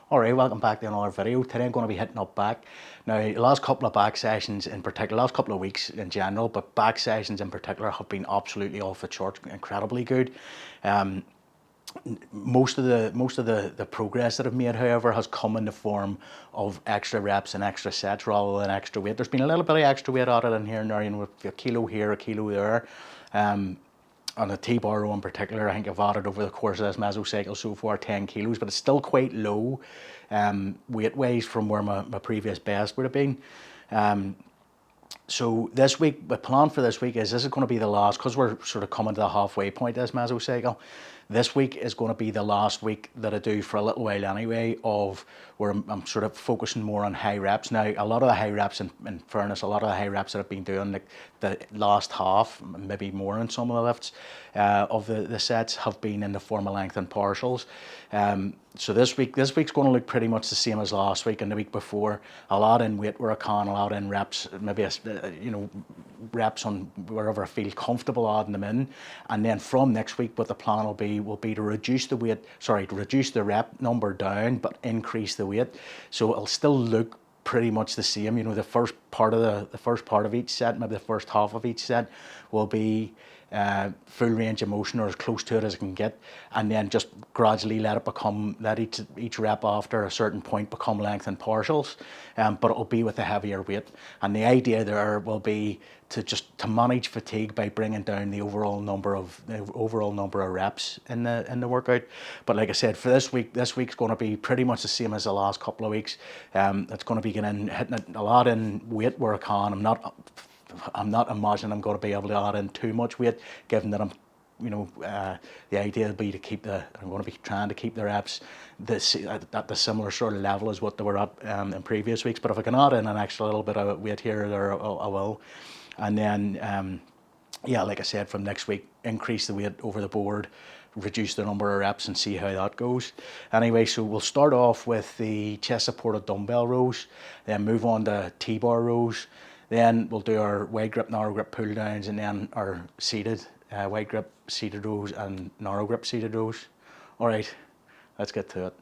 Alright, welcome back to another video. Today I'm going to be hitting up back. Now, the last couple of back sessions in particular, last couple of weeks in general, but back sessions in particular have been absolutely off the charts, incredibly good. Most of the progress that I've made, however, has come in the form of extra reps and extra sets rather than extra weight. There's been a little bit of extra weight added in here and there, with a kilo here, a kilo there. On a T-bar row in particular, I think I've added over the course of this mesocycle so far 10 kilos, but it's still quite low weight-wise from where my previous best would have been. So this week, the plan for this week is going to be the last, because we're sort of coming to the halfway point of this mesocycle. This week is going to be the last week that I do for a little while anyway, of where I'm sort of focusing more on high reps. Now, a lot of the high reps, in fairness, a lot of the high reps that I've been doing, like the last half, maybe more in some of the lifts of the sets, have been in the form of lengthened partials. So this week's going to look pretty much the same as last week and the week before. A lot in weight where I can, a lot in reps, maybe reps on wherever I feel comfortable adding them in. And then from next week, what the plan will be to reduce the rep number down, but increase the weight. So it'll still look pretty much the same. The first part of each set, maybe the first half of each set, will be full range of motion, or as close to it as I can get, and then just gradually let each rep after a certain point become lengthened partials, but it'll be with a heavier weight. And the idea there will be to manage fatigue by bringing down the overall number of reps in the workout. But like I said, for this week's going to be pretty much the same as the last couple of weeks. It's going to be hitting it a lot in weight where I can. I'm not imagining I'm going to be able to add in too much weight, given that the idea will be I'm going to be trying to keep the reps at the similar sort of level as what they were at in previous weeks. But if I can add in an extra little bit of weight here or there, I will. And then, like I said, from next week, increase the weight over the board, reduce the number of reps, and see how that goes. Anyway, so we'll start off with the chest supported dumbbell rows, then move on to T-bar rows. Then we'll do our wide grip, narrow grip pull downs, and then our seated, wide grip seated rows and narrow grip seated rows. All right, let's get to it.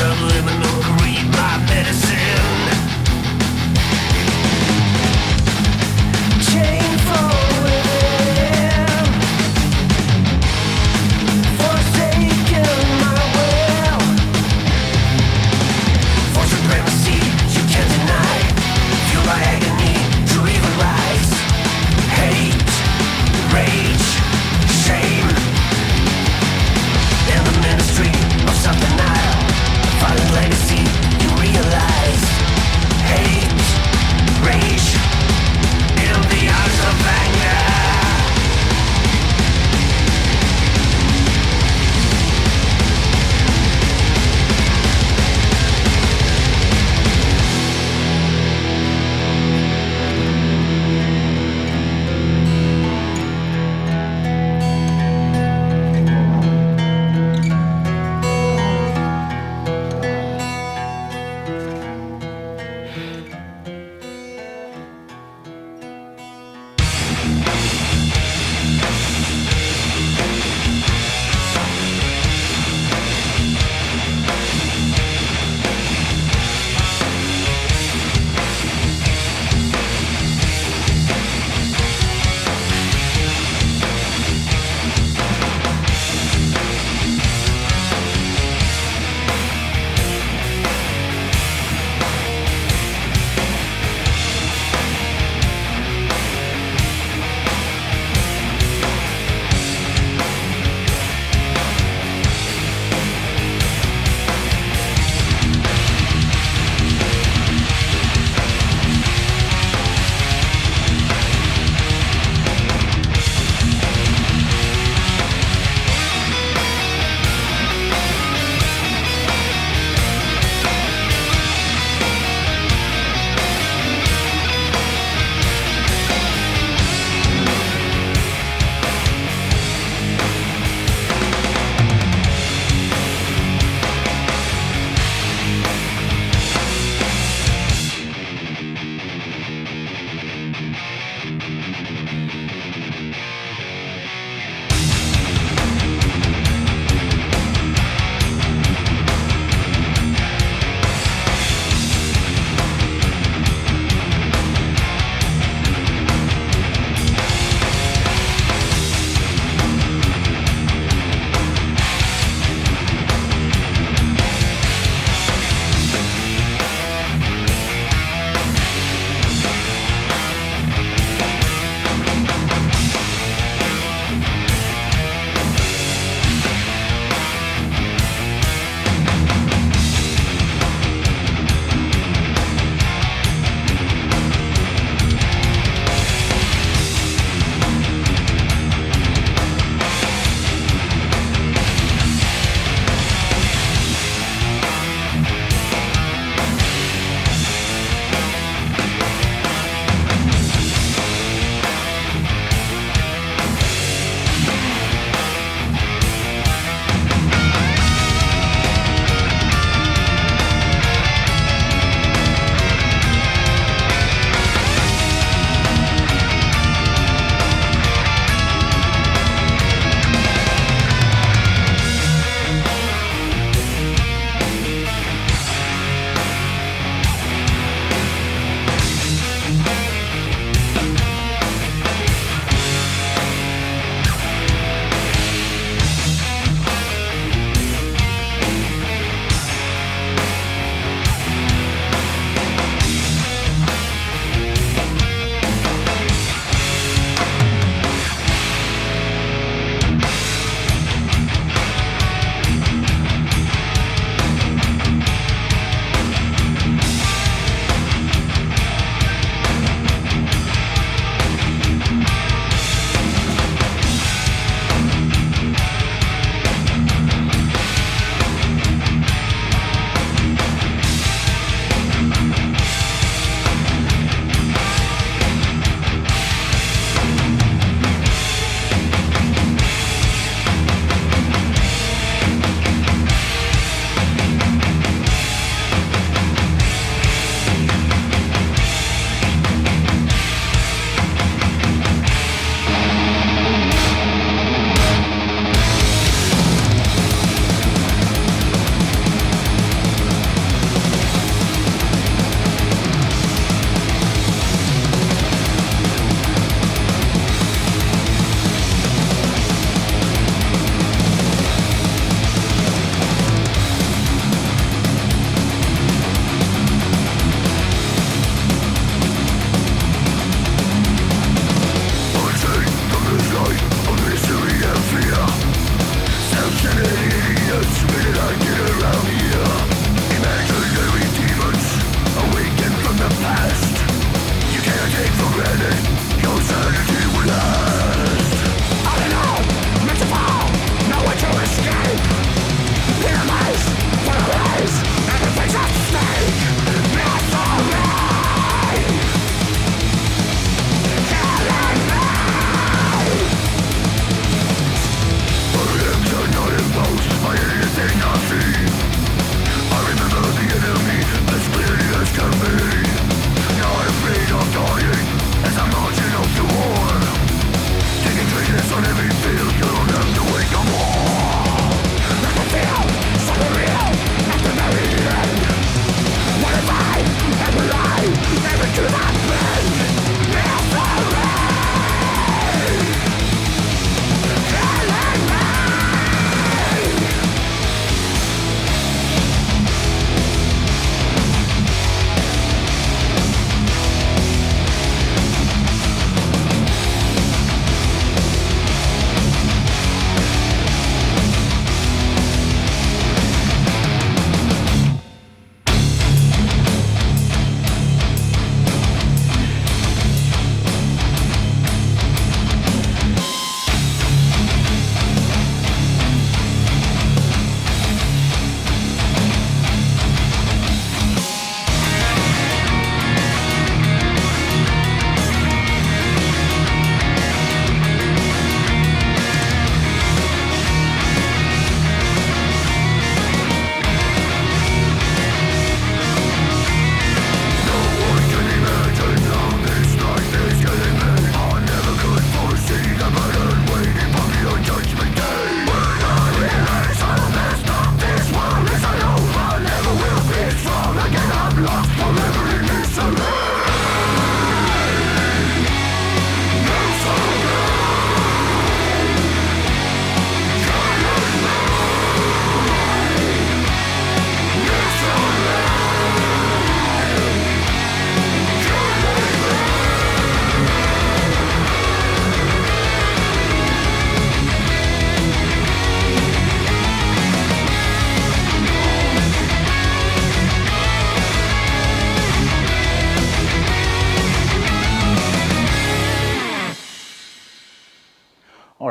subliminal, read my medicine. Chain falling, forsaken my will. For supremacy you can't deny. Feel my agony to even rise. Hate, rage, shame. In the ministry of self-denial, a violent legacy you realize.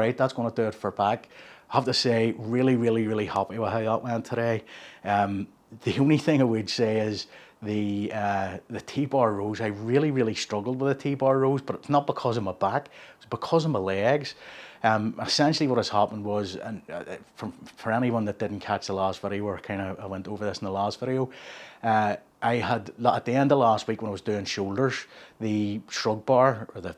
right, that's going to do it for back. I have to say, really happy with how that went today. The only thing I would say is the T-bar rows. I really struggled with the T-bar rows, but it's not because of my back, it's because of my legs. Essentially what has happened was, and for anyone that didn't catch the last video, where I went over this in the last video, I had, at the end of last week when I was doing shoulders, the shrug bar, or the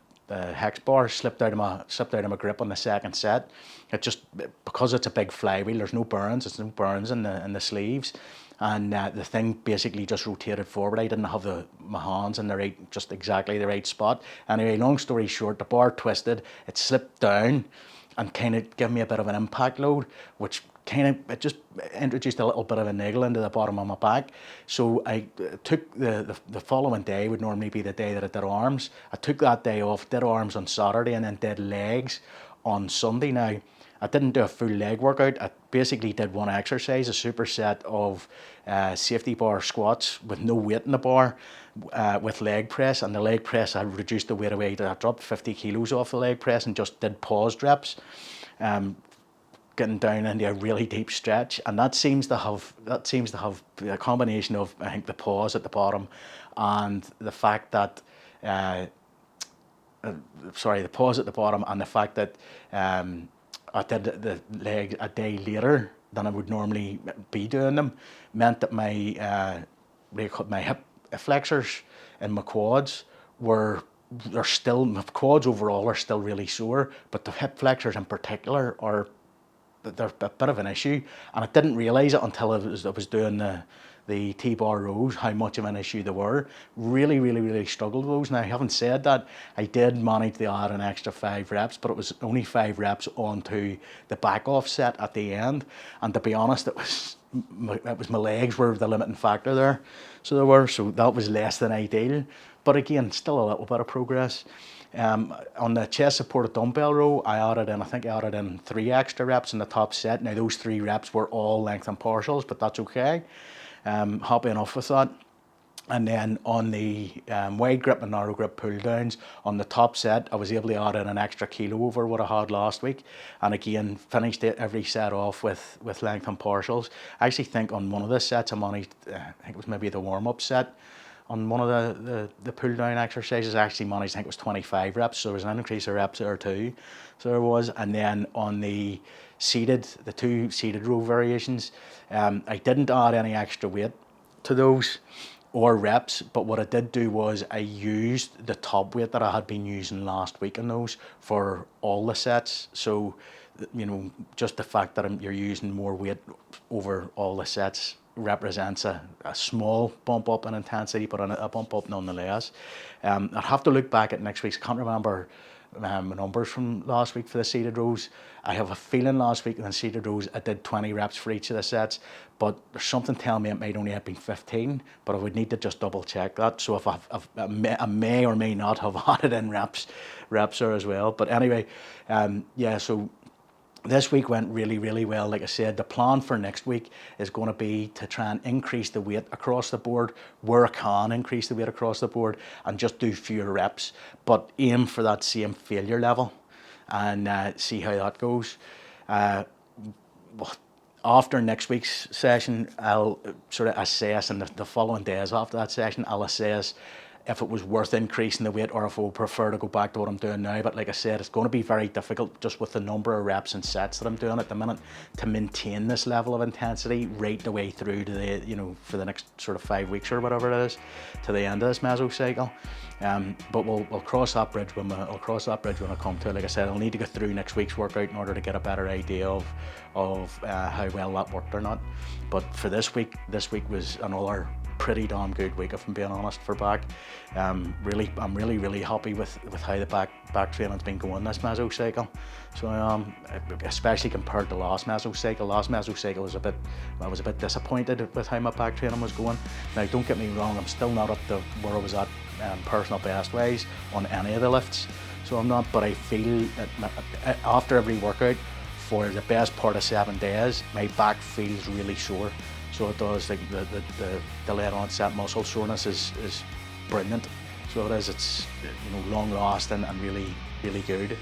hex bar, slipped out of my grip on the second set. It just, because it's a big flywheel, there's no burns in the sleeves, and the thing basically just rotated forward. I didn't have my hands in just exactly the right spot. Anyway, long story short, the bar twisted, it slipped down and kind of gave me a bit of an impact load, which it just introduced a little bit of a niggle into the bottom of my back. So I took the following day, would normally be the day that I did arms. I took that day off, did arms on Saturday, and then did legs on Sunday. Now, I didn't do a full leg workout. I basically did one exercise, a superset of safety bar squats with no weight in the bar, with leg press. And the leg press, I reduced the weight away. I dropped 50 kilos off the leg press and just did paused reps, getting down into a really deep stretch. And that seems to have a combination of, I think, the pause at the bottom and the fact that the pause at the bottom and the fact that I did the legs a day later than I would normally be doing them, meant that my hip flexors and my quads my quads overall are still really sore, but the hip flexors in particular they're a bit of an issue. And I didn't realise it until I was doing the T-bar rows, how much of an issue they were. Really struggled with those. Now, having said that, I did manage to add an extra 5 reps, but it was only 5 reps onto the back off set at the end. And to be honest, it was my legs were the limiting factor there. So that was less than ideal. But again, still a little bit of progress. On the chest supported dumbbell row, I added in 3 extra reps in the top set. Now, those 3 reps were all lengthened partials, but that's okay. Happy enough with that. And then on the wide grip and narrow grip pull downs, on the top set, I was able to add in an extra kilo over what I had last week. And again, finished every set off with lengthened partials. I actually think on one of the sets, I managed, I think it was maybe the warm-up set, on one of the pull down exercises, I actually managed, I think it was 25 reps, so there was an increase of reps there too. So there was. And then on the 2 seated row variations, I didn't add any extra weight to those or reps, but what I did do was I used the top weight that I had been using last week in those for all the sets. So, just the fact that you're using more weight over all the sets represents a small bump up in intensity, but a bump up nonetheless. I'd have to look back at next week's. I can't remember my numbers from last week for the seated rows. I have a feeling last week in the seated rows I did 20 reps for each of the sets, but there's something telling me it might only have been 15, but I would need to just double check that. So if I may or may not have added in reps there as well. But anyway, so this week went really well. Like I said, the plan for next week is going to be to try and increase the weight across the board where I can increase the weight across the board and just do fewer reps, but aim for that same failure level and see how that goes. After next week's session, I'll sort of assess, and the following days after that session, I'll assess if it was worth increasing the weight or if I would prefer to go back to what I'm doing now. But like I said, it's going to be very difficult just with the number of reps and sets that I'm doing at the minute to maintain this level of intensity right the way through to the, for the next sort of 5 weeks or whatever it is, to the end of this mesocycle. But we'll cross that bridge when I come to it. Like I said, I'll need to go through next week's workout in order to get a better idea of how well that worked or not. But for this week was another pretty damn good week, if I'm being honest, for back. I'm really happy with how the back training's been going this mesocycle. So especially compared to last mesocycle. Last mesocycle I was a bit disappointed with how my back training was going. Now, don't get me wrong, I'm still not up to where I was at personal best wise on any of the lifts. So I'm not, but I feel that after every workout for the best part of 7 days, my back feels really sore. So it does. Like the late onset muscle soreness is brilliant. So it is. It's long lasting and really good.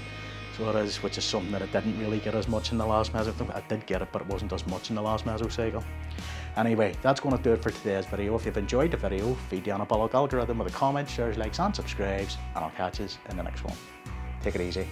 So it is, which is something that I didn't really get as much in the last Mesocycle. I did get it, but it wasn't as much in the last Mesocycle. Anyway, that's going to do it for today's video. If you've enjoyed the video, feed the anabolic algorithm with a comment, shares, likes and subscribes, and I'll catch you in the next one. Take it easy.